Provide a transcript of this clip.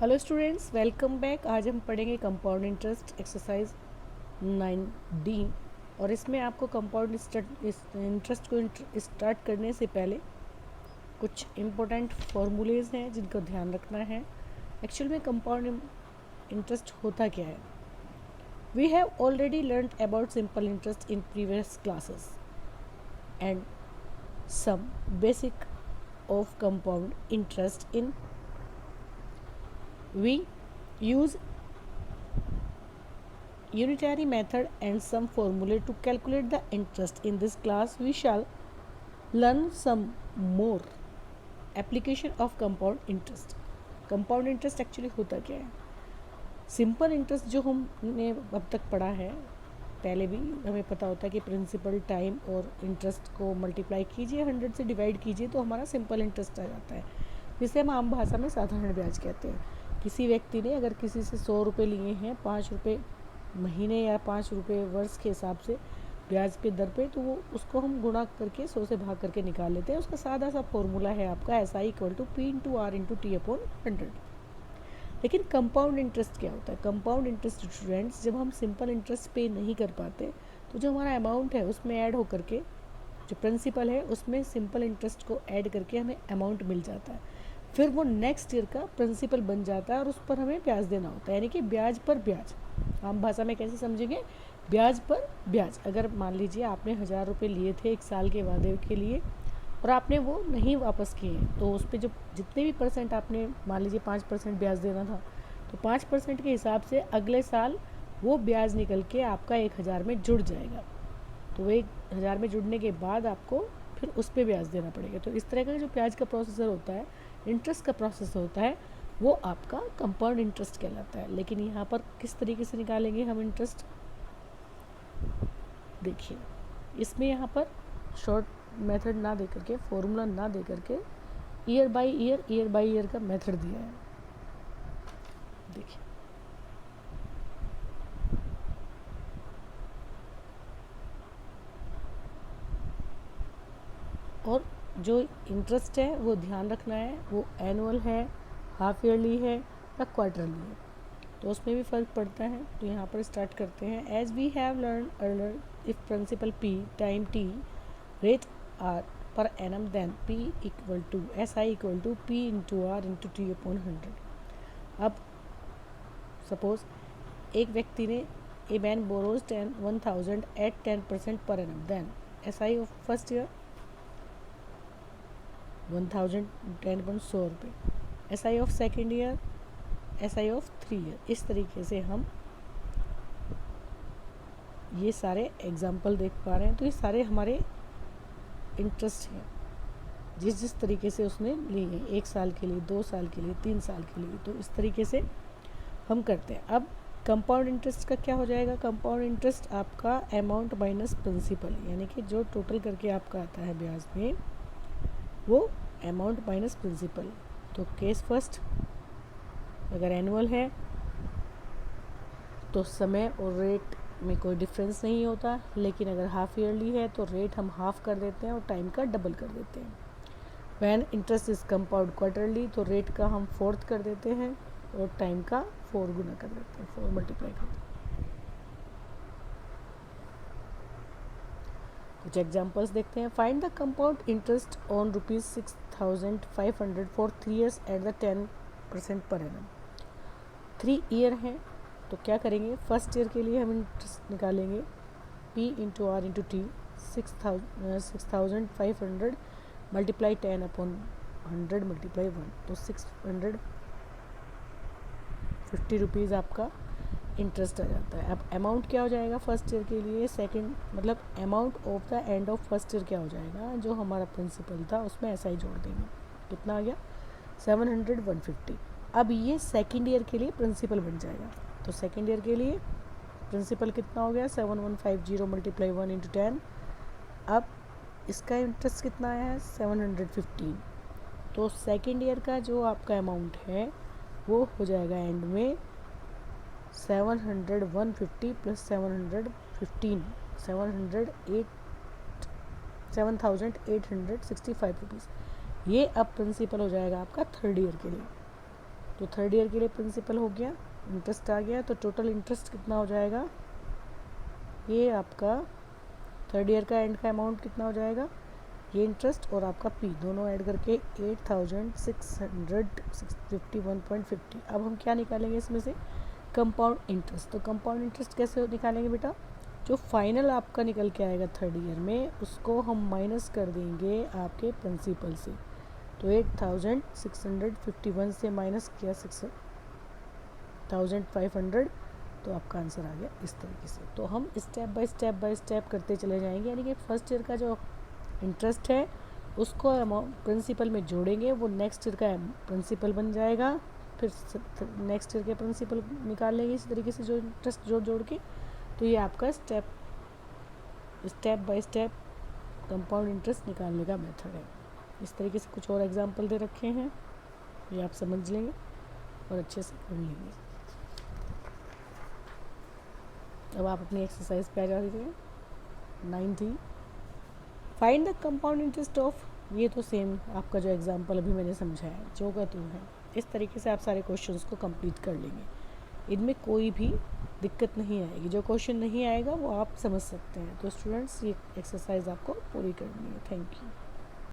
Hello students, welcome back. आज हम पढ़ेंगे कंपाउंड इंटरेस्ट एक्सरसाइज 9D। और इसमें आपको कंपाउंड इंटरेस्ट को स्टार्ट करने से पहले कुछ इम्पोर्टेंट फार्मूलेज हैं जिनको ध्यान रखना है। एक्चुअल में कंपाउंड इंटरेस्ट होता क्या है? We have already learned about simple interest in previous classes and some basic of compound interest in we use unitary method and some formulae to calculate the interest. In this class we shall learn some more application of compound interest. compound interest actually होता क्या है? Simple interest जो हमने अब तक पढ़ा है, पहले भी हमें पता होता है कि प्रिंसिपल, टाइम और इंटरेस्ट को मल्टीप्लाई कीजिए, 100 से डिवाइड कीजिए तो हमारा सिंपल इंटरेस्ट आ जाता है, जिसे हम आम भाषा में साधारण ब्याज कहते हैं। किसी व्यक्ति ने अगर किसी से 100 रुपये लिए हैं, 5 रुपये महीने या 5 रुपये वर्ष के हिसाब से ब्याज के दर पे, तो वो उसको हम गुणा करके 100 से भाग करके निकाल लेते हैं। उसका सादा सा फॉर्मूला है आपका SI = P/R/T/100। लेकिन कंपाउंड इंटरेस्ट क्या होता है? कंपाउंड इंटरेस्ट स्टूडेंट्स, जब हम सिंपल इंटरेस्ट पे नहीं कर पाते तो जो हमारा अमाउंट है उसमें ऐड होकर के, जो प्रिंसिपल है उसमें सिंपल इंटरेस्ट को ऐड करके हमें अमाउंट मिल जाता है। फिर वो नेक्स्ट ईयर का प्रिंसिपल बन जाता है और उस पर हमें ब्याज देना होता है, यानी कि ब्याज पर ब्याज। आम भाषा में कैसे समझेंगे? ब्याज पर ब्याज। अगर मान लीजिए आपने 1000 रुपये लिए थे 1 साल के वादे के लिए और आपने वो नहीं वापस किए, तो उस पर जो जितने भी परसेंट आपने, मान लीजिए 5% ब्याज देना था, तो 5% के हिसाब से अगले साल वो ब्याज निकल के आपका 1000 में जुड़ जाएगा। तो वो 1000 में जुड़ने के बाद आपको फिर उस पर ब्याज देना पड़ेगा। तो इस तरह का जो ब्याज का प्रोसेसर होता है, इंटरेस्ट का प्रोसेस होता है, वो आपका कंपाउंड इंटरेस्ट कहलाता है। लेकिन यहाँ पर किस तरीके से निकालेंगे हम इंटरेस्ट, देखिए। इसमें यहाँ पर शॉर्ट मेथड ना दे करके, फॉर्मूला ना दे करके, ईयर बाय ईयर का मेथड दिया है। देखिए, और जो इंटरेस्ट है वो ध्यान रखना है, वो एनुअल है, हाफ ईयरली है या क्वार्टरली है, तो उसमें भी फ़र्क पड़ता है। तो यहाँ पर स्टार्ट करते हैं। As we have learn earlier, if principal P, time T, rate R per annum, then P = SI = P/R/T/100। अब सपोज एक व्यक्ति ने, a man borrows 1000 at 10% per annum, then SI of first year 1000, 10.100 रुपये, SI of second year, SI of 3 year. इस तरीके से हम ये सारे एग्जाम्पल देख पा रहे हैं। तो ये सारे हमारे इंटरेस्ट हैं, जिस जिस तरीके से उसने लिए हैं, 1 साल के लिए, 2 साल के लिए, 3 साल के लिए, तो इस तरीके से हम करते हैं। अब कंपाउंड इंटरेस्ट का क्या हो जाएगा? कंपाउंड इंटरेस्ट आपका अमाउंट माइनस प्रिंसिपल, यानी कि जो टोटल करके आपका आता है ब्याज में, वो अमाउंट माइनस प्रिंसिपल। तो केस फर्स्ट, अगर एनुअल है तो समय और रेट में कोई डिफरेंस नहीं होता, लेकिन अगर हाफ ईयरली है तो रेट हम हाफ कर देते हैं और टाइम का डबल कर देते हैं। When interest is compound quarterly, तो रेट का हम 4th कर देते हैं और टाइम का 4 गुना कर देते हैं, 4 मल्टीप्लाई कर देते हैं। कुछ एग्जाम्पल्स देखते हैं। Find the compound interest on ₹6,500 for 3 years at the 10% per annum. 3 year हैं तो क्या करेंगे? फर्स्ट ईयर के लिए हम इंटरेस्ट निकालेंगे, P/R/T, 6,500 मल्टीप्लाई 10/100 मल्टीप्लाई 1, तो 650 रुपीज़ आपका इंटरेस्ट आ जाता है। अब अमाउंट क्या हो जाएगा फर्स्ट ईयर के लिए? सेकंड, मतलब amount of the end of first year क्या हो जाएगा? जो हमारा प्रिंसिपल था उसमें ऐसा ही जोड़ देंगे। कितना आ गया? 700, 150। अब ये सेकंड ईयर के लिए प्रिंसिपल बन जाएगा। तो सेकंड ईयर के लिए प्रिंसिपल कितना हो गया? 7150 मल्टीप्लाई 1 × 10। अब इसका इंटरेस्ट कितना आया है? 715। तो सेकंड ईयर का जो आपका अमाउंट है वो हो जाएगा एंड में 700, 150 प्लस 715, 7,865 रुपीज़। ये अब प्रिंसिपल हो जाएगा आपका थर्ड ईयर के लिए। तो थर्ड ईयर के लिए प्रिंसिपल हो गया, इंटरेस्ट आ गया, तो टोटल इंटरेस्ट कितना हो जाएगा, ये आपका थर्ड ईयर का एंड का अमाउंट कितना हो जाएगा, ये इंटरेस्ट और आपका पी दोनों ऐड करके 8651.50। अब हम क्या निकालेंगे इसमें से, कंपाउंड इंटरेस्ट। तो कंपाउंड इंटरेस्ट कैसे निकालेंगे बेटा, जो फाइनल आपका निकल के आएगा थर्ड ईयर में उसको हम माइनस कर देंगे आपके प्रिंसिपल से। तो 8651 से माइनस किया 6500, तो आपका आंसर आ गया इस तरीके से। तो हम स्टेप बाय स्टेप करते चले जाएंगे, यानी कि फर्स्ट ईयर का जो इंटरेस्ट है उसको अमाउंट प्रिंसिपल में जोड़ेंगे, वो नेक्स्ट ईयर का प्रिंसिपल बन जाएगा, फिर नेक्स्ट ईयर के प्रिंसिपल निकाल लेंगे इस तरीके से जो इंटरेस्ट जोड़ के। तो ये आपका step by step compound interest निकालने का मेथड है। इस तरीके से कुछ और एग्जांपल दे रखे हैं, ये आप समझ लेंगे और अच्छे से कर लेंगे। अब आप अपनी एक्सरसाइज पे आ जा दीजिए। 9 थी, find the compound interest of, ये तो सेम आपका जो एग्जांपल अभी मैंने समझाया जो का तो है। इस तरीके से आप सारे क्वेश्चंस को कंप्लीट कर लेंगे, इनमें कोई भी दिक्कत नहीं आएगी। जो क्वेश्चन नहीं आएगा वो आप समझ सकते हैं। तो स्टूडेंट्स ये एक्सरसाइज आपको पूरी करनी है। Thank you.